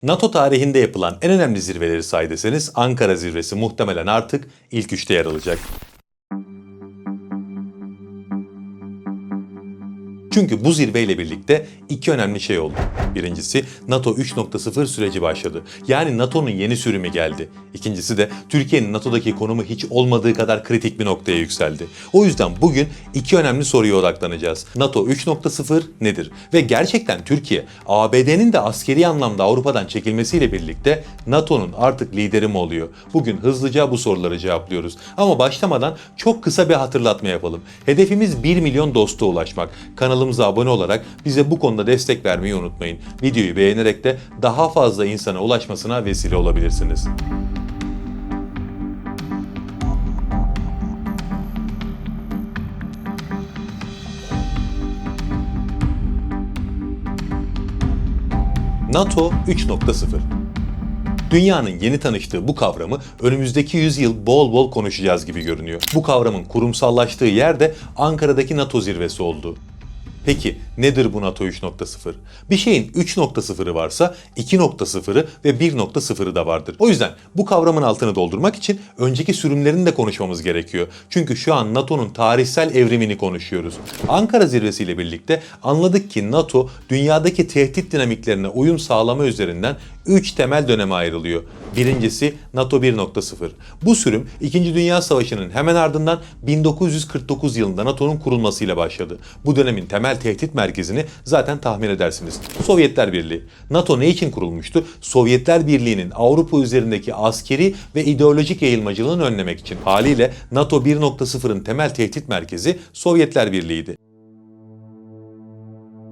NATO tarihinde yapılan en önemli zirveleri say deseniz Ankara zirvesi muhtemelen artık ilk üçte yer alacak. Çünkü bu zirveyle birlikte iki önemli şey oldu. Birincisi NATO 3.0 süreci başladı. Yani NATO'nun yeni sürümü geldi. İkincisi de Türkiye'nin NATO'daki konumu hiç olmadığı kadar kritik bir noktaya yükseldi. O yüzden bugün iki önemli soruya odaklanacağız. NATO 3.0 nedir? Ve gerçekten Türkiye, ABD'nin de askeri anlamda Avrupa'dan çekilmesiyle birlikte NATO'nun artık lideri mi oluyor? Bugün hızlıca bu soruları cevaplıyoruz. Ama başlamadan çok kısa bir hatırlatma yapalım. Hedefimiz 1 milyon dosta ulaşmak. Kanalımıza abone olarak bize bu konuda destek vermeyi unutmayın. Videoyu beğenerek de daha fazla insana ulaşmasına vesile olabilirsiniz. NATO 3.0. Dünyanın yeni tanıştığı bu kavramı önümüzdeki yüzyıl bol bol konuşacağız gibi görünüyor. Bu kavramın kurumsallaştığı yer de Ankara'daki NATO zirvesi oldu. Peki nedir bu NATO 3.0? Bir şeyin 3.0'ı varsa 2.0'ı ve 1.0'ı da vardır. O yüzden bu kavramın altını doldurmak için önceki sürümlerini de konuşmamız gerekiyor. Çünkü şu an NATO'nun tarihsel evrimini konuşuyoruz. Ankara zirvesiyle birlikte anladık ki NATO dünyadaki tehdit dinamiklerine uyum sağlama üzerinden 3 temel döneme ayrılıyor. Birincisi NATO 1.0. Bu sürüm 2. Dünya Savaşı'nın hemen ardından 1949 yılında NATO'nun kurulmasıyla başladı. Bu dönemin temel tehdit merkezini zaten tahmin edersiniz. Sovyetler Birliği. NATO ne için kurulmuştu? Sovyetler Birliği'nin Avrupa üzerindeki askeri ve ideolojik yayılmacılığını önlemek için. Haliyle NATO 1.0'ın temel tehdit merkezi Sovyetler Birliği'ydi.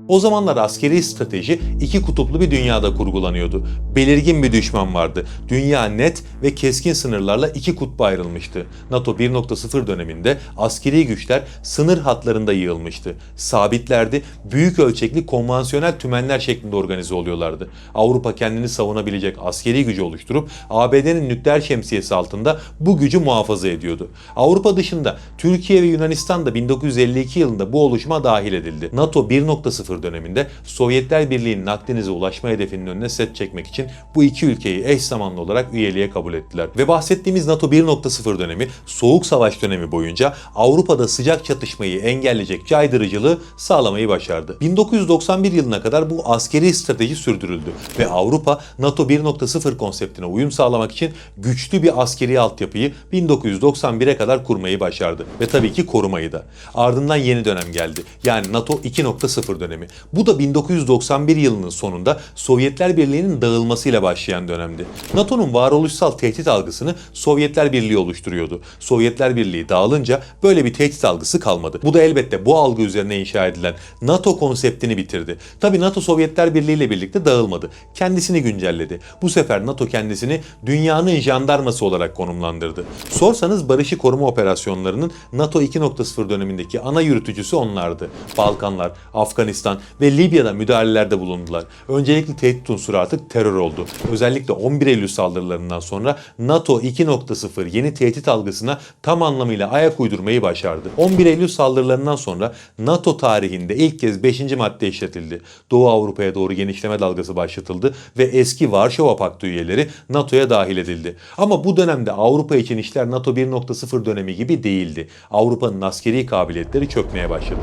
O zamanlar askeri strateji iki kutuplu bir dünyada kurgulanıyordu. Belirgin bir düşman vardı. Dünya net ve keskin sınırlarla iki kutba ayrılmıştı. NATO 1.0 döneminde askeri güçler sınır hatlarında yığılmıştı. Sabitlerdi, büyük ölçekli konvansiyonel tümenler şeklinde organize oluyorlardı. Avrupa kendini savunabilecek askeri gücü oluşturup ABD'nin nükleer şemsiyesi altında bu gücü muhafaza ediyordu. Avrupa dışında Türkiye ve Yunanistan da 1952 yılında bu oluşuma dahil edildi. NATO 1.0 döneminde Sovyetler Birliği'nin Akdeniz'e ulaşma hedefinin önüne set çekmek için bu iki ülkeyi eş zamanlı olarak üyeliğe kabul ettiler. Ve bahsettiğimiz NATO 1.0 dönemi Soğuk Savaş dönemi boyunca Avrupa'da sıcak çatışmayı engelleyecek caydırıcılığı sağlamayı başardı. 1991 yılına kadar bu askeri strateji sürdürüldü ve Avrupa NATO 1.0 konseptine uyum sağlamak için güçlü bir askeri altyapıyı 1991'e kadar kurmayı başardı ve tabii ki korumayı da. Ardından yeni dönem geldi. Yani NATO 2.0 dönemi. Bu da 1991 yılının sonunda Sovyetler Birliği'nin dağılmasıyla başlayan dönemdi. NATO'nun varoluşsal tehdit algısını Sovyetler Birliği oluşturuyordu. Sovyetler Birliği dağılınca böyle bir tehdit algısı kalmadı. Bu da elbette bu algı üzerine inşa edilen NATO konseptini bitirdi. Tabii NATO Sovyetler Birliği ile birlikte dağılmadı. Kendisini güncelledi. Bu sefer NATO kendisini dünyanın jandarması olarak konumlandırdı. Sorsanız barışı koruma operasyonlarının NATO 2.0 dönemindeki ana yürütücüsü onlardı. Balkanlar, Afganistan ve Libya'da müdahalelerde bulundular. Öncelikli tehdit unsuru artık terör oldu. Özellikle 11 Eylül saldırılarından sonra NATO 2.0 yeni tehdit algısına tam anlamıyla ayak uydurmayı başardı. 11 Eylül saldırılarından sonra NATO tarihinde ilk kez 5. madde işletildi. Doğu Avrupa'ya doğru genişleme dalgası başlatıldı ve eski Varşova Paktı üyeleri NATO'ya dahil edildi. Ama bu dönemde Avrupa için işler NATO 1.0 dönemi gibi değildi. Avrupa'nın askeri kabiliyetleri çökmeye başladı.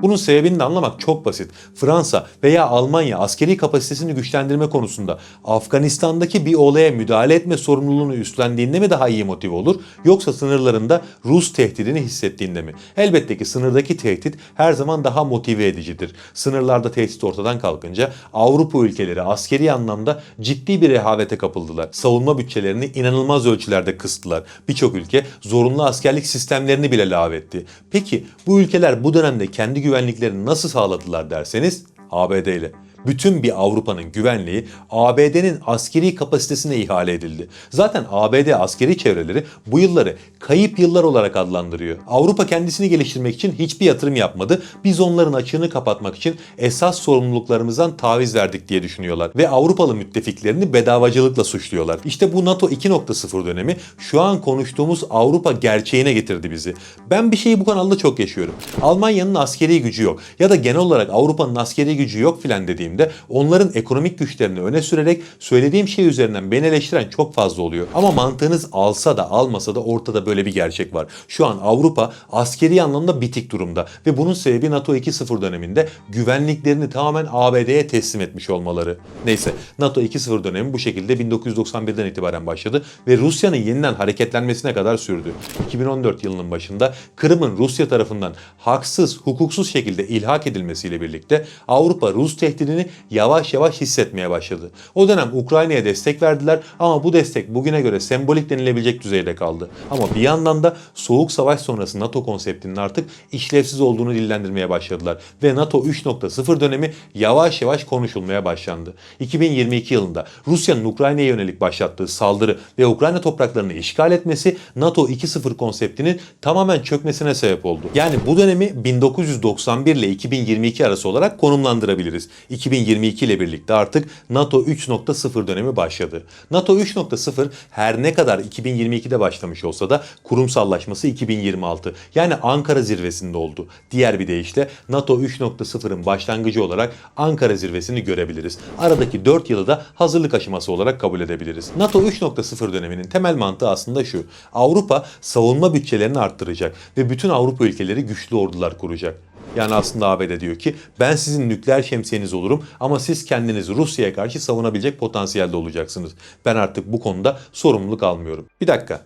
Bunun sebebini de anlamak çok basit. Fransa veya Almanya askeri kapasitesini güçlendirme konusunda Afganistan'daki bir olaya müdahale etme sorumluluğunu üstlendiğinde mi daha iyi motive olur, yoksa sınırlarında Rus tehdidini hissettiğinde mi? Elbette ki sınırdaki tehdit her zaman daha motive edicidir. Sınırlarda tehdit ortadan kalkınca Avrupa ülkeleri askeri anlamda ciddi bir rehavete kapıldılar. Savunma bütçelerini inanılmaz ölçülerde kıstılar. Birçok ülke zorunlu askerlik sistemlerini bile lağvetti. Peki bu ülkeler bu dönemde kendi güvenliklerini nasıl sağladılar derseniz ABD ile. Bütün bir Avrupa'nın güvenliği ABD'nin askeri kapasitesine ihale edildi. Zaten ABD askeri çevreleri bu yılları kayıp yıllar olarak adlandırıyor. Avrupa kendisini geliştirmek için hiçbir yatırım yapmadı. Biz onların açığını kapatmak için esas sorumluluklarımızdan taviz verdik diye düşünüyorlar. Ve Avrupalı müttefiklerini bedavacılıkla suçluyorlar. İşte bu NATO 2.0 dönemi şu an konuştuğumuz Avrupa gerçeğine getirdi bizi. Ben bir şeyi bu kanalda çok yaşıyorum. Almanya'nın askeri gücü yok ya da genel olarak Avrupa'nın askeri gücü yok filan dediğimde onların ekonomik güçlerini öne sürerek söylediğim şey üzerinden beni eleştiren çok fazla oluyor. Ama mantığınız alsa da almasa da ortada böyle bir gerçek var. Şu an Avrupa askeri anlamda bitik durumda ve bunun sebebi NATO 2.0 döneminde güvenliklerini tamamen ABD'ye teslim etmiş olmaları. Neyse, NATO 2.0 dönemi bu şekilde 1991'den itibaren başladı ve Rusya'nın yeniden hareketlenmesine kadar sürdü. 2014 yılının başında Kırım'ın Rusya tarafından haksız, hukuksuz şekilde ilhak edilmesiyle birlikte Avrupa Rus tehdidini yavaş yavaş hissetmeye başladı. O dönem Ukrayna'ya destek verdiler ama bu destek bugüne göre sembolik denilebilecek düzeyde kaldı. Ama bir yandan da Soğuk Savaş sonrası NATO konseptinin artık işlevsiz olduğunu dillendirmeye başladılar ve NATO 3.0 dönemi yavaş yavaş konuşulmaya başlandı. 2022 yılında Rusya'nın Ukrayna'ya yönelik başlattığı saldırı ve Ukrayna topraklarını işgal etmesi NATO 2.0 konseptinin tamamen çökmesine sebep oldu. Yani bu dönemi 1991 ile 2022 arası olarak konumlandırabiliriz. 2022 ile birlikte artık NATO 3.0 dönemi başladı. NATO 3.0 her ne kadar 2022'de başlamış olsa da kurumsallaşması 2026. Yani Ankara zirvesinde oldu. Diğer bir deyişle NATO 3.0'ın başlangıcı olarak Ankara zirvesini görebiliriz. Aradaki 4 yılı da hazırlık aşaması olarak kabul edebiliriz. NATO 3.0 döneminin temel mantığı aslında şu: Avrupa savunma bütçelerini arttıracak ve bütün Avrupa ülkeleri güçlü ordular kuracak. Yani aslında ABD diyor ki ben sizin nükleer şemsiyeniz olurum ama siz kendinizi Rusya'ya karşı savunabilecek potansiyelde olacaksınız. Ben artık bu konuda sorumluluk almıyorum. Bir dakika.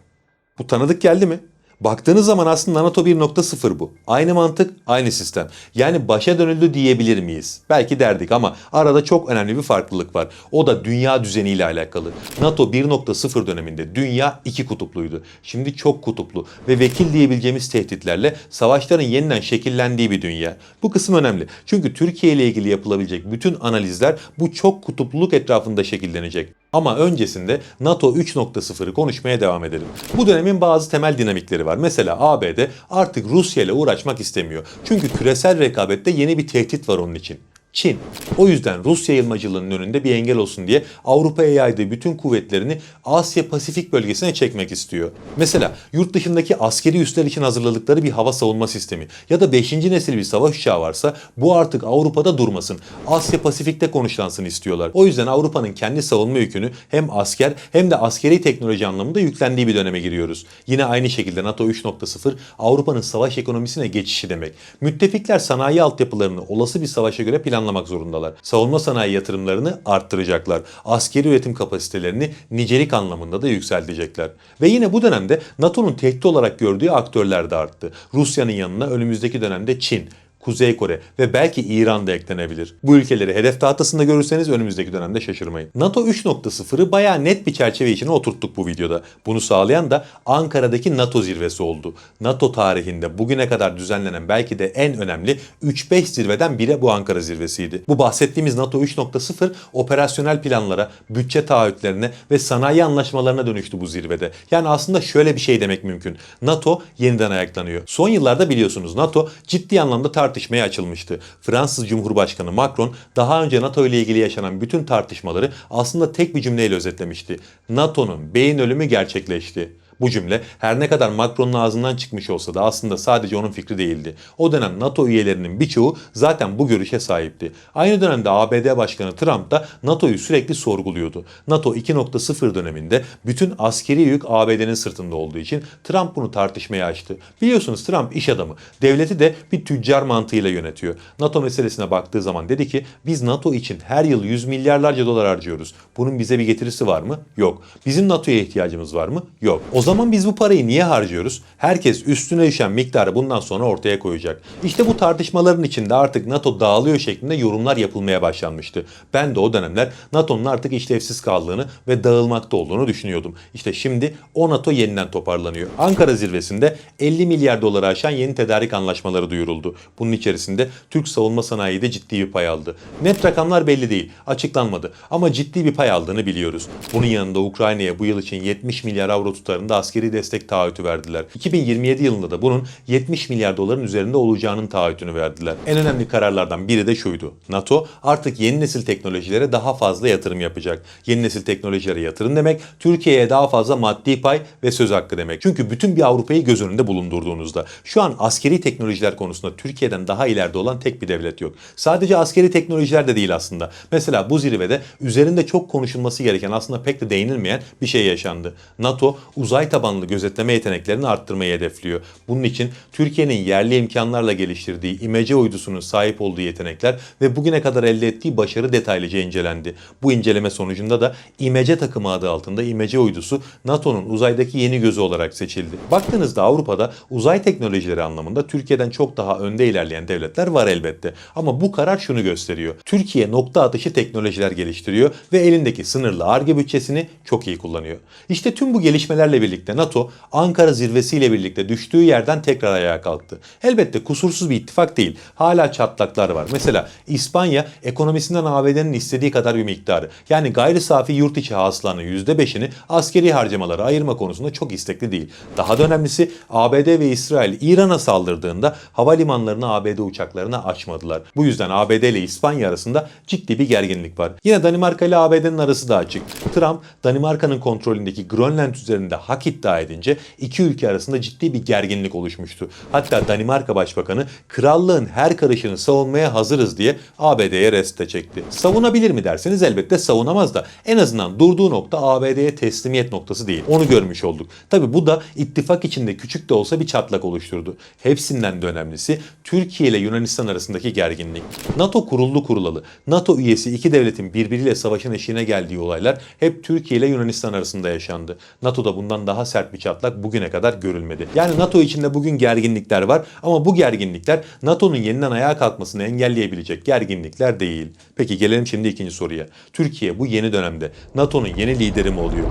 Bu tanıdık geldi mi? Baktığınız zaman aslında NATO 1.0 bu. Aynı mantık, aynı sistem. Yani başa dönüldü diyebilir miyiz? Belki derdik ama arada çok önemli bir farklılık var. O da dünya düzeniyle alakalı. NATO 1.0 döneminde dünya iki kutupluydu. Şimdi çok kutuplu ve vekil diyebileceğimiz tehditlerle savaşların yeniden şekillendiği bir dünya. Bu kısım önemli. Çünkü Türkiye ile ilgili yapılabilecek bütün analizler bu çok kutupluluk etrafında şekillenecek. Ama öncesinde NATO 3.0'ı konuşmaya devam edelim. Bu dönemin bazı temel dinamikleri var. Mesela ABD artık Rusya ile uğraşmak istemiyor. Çünkü küresel rekabette yeni bir tehdit var onun için: Çin. O yüzden Rusya yayılmacılığının önünde bir engel olsun diye Avrupa'ya yaydığı bütün kuvvetlerini Asya Pasifik bölgesine çekmek istiyor. Mesela yurt dışındaki askeri üsler için hazırladıkları bir hava savunma sistemi ya da 5. nesil bir savaş uçağı varsa bu artık Avrupa'da durmasın, Asya Pasifik'te konuşlansın istiyorlar. O yüzden Avrupa'nın kendi savunma yükünü hem asker hem de askeri teknoloji anlamında yüklendiği bir döneme giriyoruz. Yine aynı şekilde NATO 3.0 Avrupa'nın savaş ekonomisine geçişi demek. Müttefikler sanayi altyapılarını olası bir savaşa göre planlamak zorundalar. Savunma sanayi yatırımlarını arttıracaklar. Askeri üretim kapasitelerini nicelik anlamında da yükseltecekler. Ve yine bu dönemde NATO'nun tehdit olarak gördüğü aktörler de arttı. Rusya'nın yanına önümüzdeki dönemde Çin, Kuzey Kore ve belki İran da eklenebilir. Bu ülkeleri hedef tahtasında görürseniz önümüzdeki dönemde şaşırmayın. NATO 3.0'ı bayağı net bir çerçeve içine oturttuk bu videoda. Bunu sağlayan da Ankara'daki NATO zirvesi oldu. NATO tarihinde bugüne kadar düzenlenen belki de en önemli 3-5 zirveden biri bu Ankara zirvesiydi. Bu bahsettiğimiz NATO 3.0 operasyonel planlara, bütçe taahhütlerine ve sanayi anlaşmalarına dönüştü bu zirvede. Yani aslında şöyle bir şey demek mümkün: NATO yeniden ayaklanıyor. Son yıllarda biliyorsunuz NATO ciddi anlamda tartışmaya açılmıştı. Fransız Cumhurbaşkanı Macron daha önce NATO ile ilgili yaşanan bütün tartışmaları aslında tek bir cümleyle özetlemişti: NATO'nun beyin ölümü gerçekleşti. Bu cümle her ne kadar Macron'un ağzından çıkmış olsa da aslında sadece onun fikri değildi. O dönem NATO üyelerinin birçoğu zaten bu görüşe sahipti. Aynı dönemde ABD Başkanı Trump da NATO'yu sürekli sorguluyordu. NATO 2.0 döneminde bütün askeri yük ABD'nin sırtında olduğu için Trump bunu tartışmaya açtı. Biliyorsunuz Trump iş adamı. Devleti de bir tüccar mantığıyla yönetiyor. NATO meselesine baktığı zaman dedi ki biz NATO için her yıl 100 milyarlarca dolar harcıyoruz. Bunun bize bir getirisi var mı? Yok. Bizim NATO'ya ihtiyacımız var mı? Yok. O zaman biz bu parayı niye harcıyoruz? Herkes üstüne düşen miktarı bundan sonra ortaya koyacak. İşte bu tartışmaların içinde artık NATO dağılıyor şeklinde yorumlar yapılmaya başlanmıştı. Ben de o dönemler NATO'nun artık işlevsiz kaldığını ve dağılmakta olduğunu düşünüyordum. İşte şimdi o NATO yeniden toparlanıyor. Ankara zirvesinde 50 milyar doları aşan yeni tedarik anlaşmaları duyuruldu. Bunun içerisinde Türk savunma sanayi de ciddi bir pay aldı. Net rakamlar belli değil, açıklanmadı ama ciddi bir pay aldığını biliyoruz. Bunun yanında Ukrayna'ya bu yıl için 70 milyar avro tutarında askeri destek taahhütü verdiler. 2027 yılında da bunun 70 milyar doların üzerinde olacağının taahhütünü verdiler. En önemli kararlardan biri de şuydu. NATO artık yeni nesil teknolojilere daha fazla yatırım yapacak. Yeni nesil teknolojilere yatırım demek, Türkiye'ye daha fazla maddi pay ve söz hakkı demek. Çünkü bütün bir Avrupa'yı göz önünde bulundurduğunuzda şu an askeri teknolojiler konusunda Türkiye'den daha ileride olan tek bir devlet yok. Sadece askeri teknolojiler de değil aslında. Mesela bu zirvede üzerinde çok konuşulması gereken, aslında pek de değinilmeyen bir şey yaşandı. NATO uzay tabanlı gözetleme yeteneklerini arttırmayı hedefliyor. Bunun için Türkiye'nin yerli imkanlarla geliştirdiği İMECE uydusunun sahip olduğu yetenekler ve bugüne kadar elde ettiği başarı detaylıca incelendi. Bu inceleme sonucunda da İMECE takımı adı altında İMECE uydusu NATO'nun uzaydaki yeni gözü olarak seçildi. Baktığınızda Avrupa'da uzay teknolojileri anlamında Türkiye'den çok daha önde ilerleyen devletler var elbette. Ama bu karar şunu gösteriyor. Türkiye nokta atışı teknolojiler geliştiriyor ve elindeki sınırlı Ar-Ge bütçesini çok iyi kullanıyor. İşte tüm bu gelişmelerle birlikte NATO Ankara zirvesiyle birlikte düştüğü yerden tekrar ayağa kalktı. Elbette kusursuz bir ittifak değil. Hala çatlaklar var. Mesela İspanya ekonomisinden ABD'nin istediği kadar bir miktarı, yani gayri safi yurt içi hasılanın %5'ini askeri harcamalara ayırma konusunda çok istekli değil. Daha da önemlisi ABD ve İsrail İran'a saldırdığında havalimanlarını ABD uçaklarına açmadılar. Bu yüzden ABD ile İspanya arasında ciddi bir gerginlik var. Yine Danimarka ile ABD'nin arası da açık. Trump, Danimarka'nın kontrolündeki Grönland üzerinde hak iddia edince iki ülke arasında ciddi bir gerginlik oluşmuştu. Hatta Danimarka Başbakanı krallığın her karışını savunmaya hazırız diye ABD'ye reste çekti. Savunabilir mi derseniz elbette savunamaz da en azından durduğu nokta ABD'ye teslimiyet noktası değil. Onu görmüş olduk. Tabi bu da ittifak içinde küçük de olsa bir çatlak oluşturdu. Hepsinden de önemlisi Türkiye ile Yunanistan arasındaki gerginlik. NATO kuruldu kurulalı. NATO üyesi iki devletin birbiriyle savaşın eşiğine geldiği olaylar hep Türkiye ile Yunanistan arasında yaşandı. NATO'da bundan daha sert bir çatlak bugüne kadar görülmedi. Yani NATO içinde bugün gerginlikler var ama bu gerginlikler NATO'nun yeniden ayağa kalkmasını engelleyebilecek gerginlikler değil. Peki gelelim şimdi ikinci soruya. Türkiye bu yeni dönemde NATO'nun yeni lideri mi oluyor?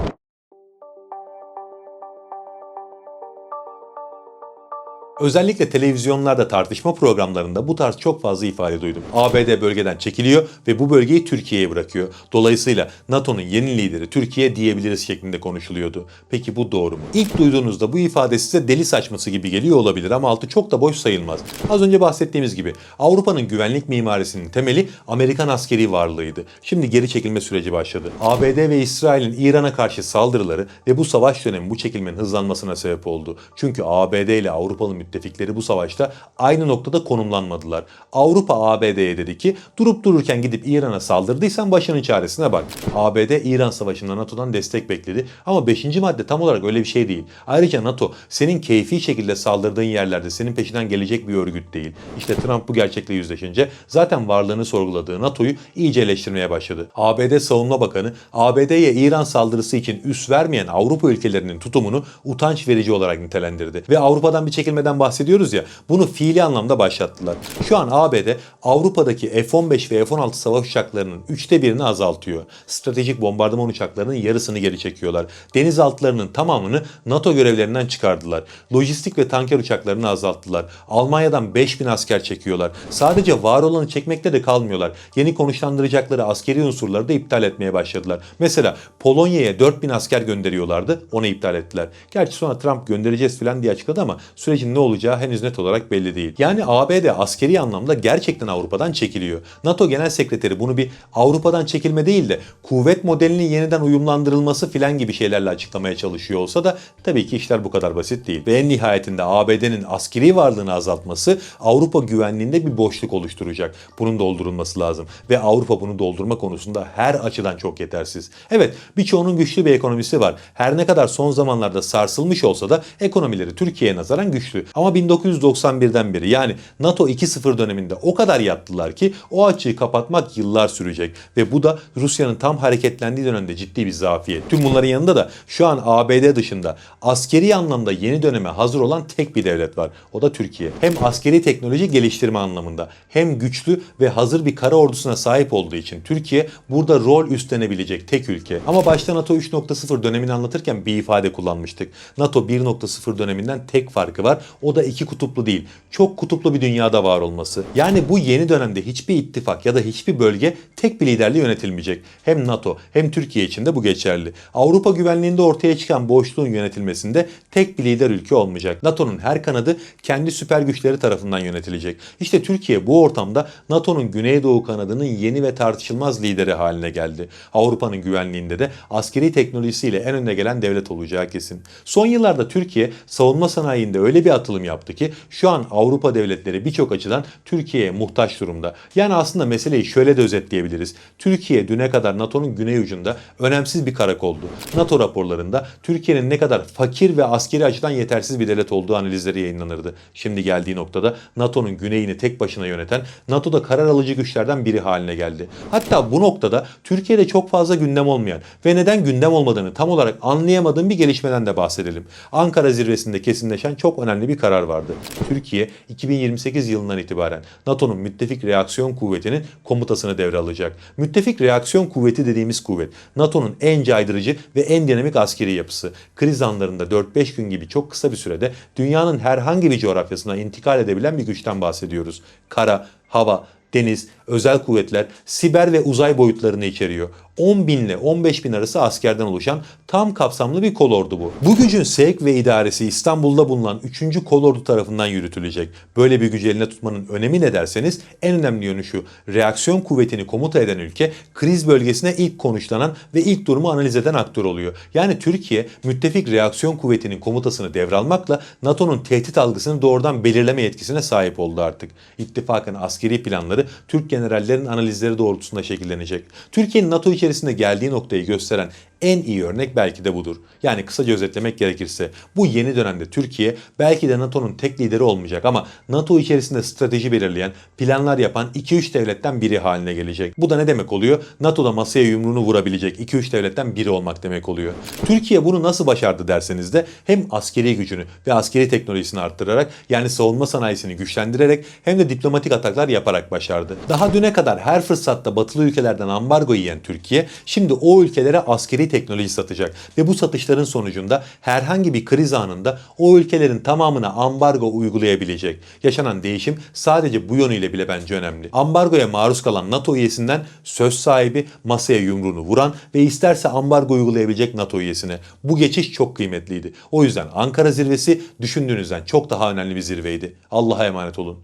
Özellikle televizyonlarda, tartışma programlarında bu tarz çok fazla ifade duydum. ABD bölgeden çekiliyor ve bu bölgeyi Türkiye'ye bırakıyor. Dolayısıyla NATO'nun yeni lideri Türkiye diyebiliriz şeklinde konuşuluyordu. Peki bu doğru mu? İlk duyduğunuzda bu ifade size deli saçması gibi geliyor olabilir ama altı çok da boş sayılmaz. Az önce bahsettiğimiz gibi Avrupa'nın güvenlik mimarisinin temeli Amerikan askeri varlığıydı. Şimdi geri çekilme süreci başladı. ABD ve İsrail'in İran'a karşı saldırıları ve bu savaş dönemi bu çekilmenin hızlanmasına sebep oldu. Çünkü ABD ile Avrupalı müttefikleri bu savaşta aynı noktada konumlanmadılar. Avrupa ABD'ye dedi ki durup dururken gidip İran'a saldırdıysan başının çaresine bak. ABD İran savaşında NATO'dan destek bekledi ama 5. madde tam olarak öyle bir şey değil. Ayrıca NATO senin keyfi şekilde saldırdığın yerlerde senin peşinden gelecek bir örgüt değil. İşte Trump bu gerçekle yüzleşince zaten varlığını sorguladığı NATO'yu iyice eleştirmeye başladı. ABD Savunma Bakanı ABD'ye İran saldırısı için üs vermeyen Avrupa ülkelerinin tutumunu utanç verici olarak nitelendirdi. Ve Avrupa'dan bir çekilmeden bahsediyoruz ya, bunu fiili anlamda başlattılar. Şu an ABD Avrupa'daki F-15 ve F-16 savaş uçaklarının 1/3'ini azaltıyor. Stratejik bombardıman uçaklarının yarısını geri çekiyorlar. Denizaltılarının tamamını NATO görevlerinden çıkardılar. Lojistik ve tanker uçaklarını azalttılar. Almanya'dan 5000 asker çekiyorlar. Sadece var olanı çekmekte de kalmıyorlar. Yeni konuşlandıracakları askeri unsurları da iptal etmeye başladılar. Mesela Polonya'ya 4000 asker gönderiyorlardı. Onu iptal ettiler. Gerçi sonra Trump göndereceğiz falan diye açıkladı ama sürecin ne olacağı henüz net olarak belli değil. Yani ABD askeri anlamda gerçekten Avrupa'dan çekiliyor. NATO Genel Sekreteri bunu bir Avrupa'dan çekilme değil de kuvvet modelinin yeniden uyumlandırılması filan gibi şeylerle açıklamaya çalışıyor olsa da tabii ki işler bu kadar basit değil. Ve en nihayetinde ABD'nin askeri varlığını azaltması Avrupa güvenliğinde bir boşluk oluşturacak. Bunun doldurulması lazım. Ve Avrupa bunu doldurma konusunda her açıdan çok yetersiz. Evet, birçoğunun güçlü bir ekonomisi var. Her ne kadar son zamanlarda sarsılmış olsa da ekonomileri Türkiye'ye nazaran güçlü. Ama 1991'den beri, yani NATO 2.0 döneminde o kadar yattılar ki o açığı kapatmak yıllar sürecek ve bu da Rusya'nın tam hareketlendiği dönemde ciddi bir zafiyet. Tüm bunların yanında da şu an ABD dışında askeri anlamda yeni döneme hazır olan tek bir devlet var. O da Türkiye. Hem askeri teknoloji geliştirme anlamında hem güçlü ve hazır bir kara ordusuna sahip olduğu için Türkiye burada rol üstlenebilecek tek ülke. Ama başta NATO 3.0 dönemini anlatırken bir ifade kullanmıştık. NATO 1.0 döneminden tek farkı var. O da iki kutuplu değil, çok kutuplu bir dünyada var olması. Yani bu yeni dönemde hiçbir ittifak ya da hiçbir bölge tek bir liderle yönetilmeyecek. Hem NATO hem Türkiye için de bu geçerli. Avrupa güvenliğinde ortaya çıkan boşluğun yönetilmesinde tek bir lider ülke olmayacak. NATO'nun her kanadı kendi süper güçleri tarafından yönetilecek. İşte Türkiye bu ortamda NATO'nun Güneydoğu kanadının yeni ve tartışılmaz lideri haline geldi. Avrupa'nın güvenliğinde de askeri teknolojisiyle en önde gelen devlet olacağı kesin. Son yıllarda Türkiye savunma sanayinde öyle bir atılım yaptı ki şu an Avrupa devletleri birçok açıdan Türkiye'ye muhtaç durumda. Yani aslında meseleyi şöyle de özetleyebiliriz. Türkiye düne kadar NATO'nun güney ucunda önemsiz bir karakoldu. NATO raporlarında Türkiye'nin ne kadar fakir ve askeri açıdan yetersiz bir devlet olduğu analizleri yayınlanırdı. Şimdi geldiği noktada NATO'nun güneyini tek başına yöneten, NATO'da karar alıcı güçlerden biri haline geldi. Hatta bu noktada Türkiye'de çok fazla gündem olmayan ve neden gündem olmadığını tam olarak anlayamadığım bir gelişmeden de bahsedelim. Ankara zirvesinde kesinleşen çok önemli bir karar vardı. Türkiye 2028 yılından itibaren NATO'nun Müttefik Reaksiyon Kuvveti'nin komutasını devralacak. Müttefik Reaksiyon Kuvveti dediğimiz kuvvet, NATO'nun en caydırıcı ve en dinamik askeri yapısı. Kriz anlarında 4-5 gün gibi çok kısa bir sürede dünyanın herhangi bir coğrafyasına intikal edebilen bir güçten bahsediyoruz. Kara, hava, deniz, özel kuvvetler, siber ve uzay boyutlarını içeriyor. 10 bin ile 15 bin arası askerden oluşan tam kapsamlı bir kolordu bu. Bu gücün sevk ve idaresi İstanbul'da bulunan 3. Kolordu tarafından yürütülecek. Böyle bir gücü eline tutmanın önemi ne derseniz en önemli yönü şu: reaksiyon kuvvetini komuta eden ülke kriz bölgesine ilk konuşlanan ve ilk durumu analiz eden aktör oluyor. Yani Türkiye müttefik reaksiyon kuvvetinin komutasını devralmakla NATO'nun tehdit algısını doğrudan belirleme yetkisine sahip oldu artık. İttifakın askeri planları Türk generallerin analizleri doğrultusunda şekillenecek. Türkiye'nin NATO içerisinde geldiği noktayı gösteren en iyi örnek belki de budur. Yani kısaca özetlemek gerekirse bu yeni dönemde Türkiye belki de NATO'nun tek lideri olmayacak ama NATO içerisinde strateji belirleyen, planlar yapan 2-3 devletten biri haline gelecek. Bu da ne demek oluyor? NATO'da masaya yumruğunu vurabilecek 2-3 devletten biri olmak demek oluyor. Türkiye bunu nasıl başardı derseniz de hem askeri gücünü ve askeri teknolojisini arttırarak, yani savunma sanayisini güçlendirerek, hem de diplomatik ataklar yaparak başardı. Daha düne kadar her fırsatta batılı ülkelerden ambargo yiyen Türkiye şimdi o ülkelere askeri teknoloji satacak ve bu satışların sonucunda herhangi bir kriz anında o ülkelerin tamamına ambargo uygulayabilecek. Yaşanan değişim sadece bu yönüyle bile bence önemli. Ambargoya maruz kalan NATO üyesinden söz sahibi, masaya yumruğunu vuran ve isterse ambargo uygulayabilecek NATO üyesine. Bu geçiş çok kıymetliydi. O yüzden Ankara zirvesi düşündüğünüzden çok daha önemli bir zirveydi. Allah'a emanet olun.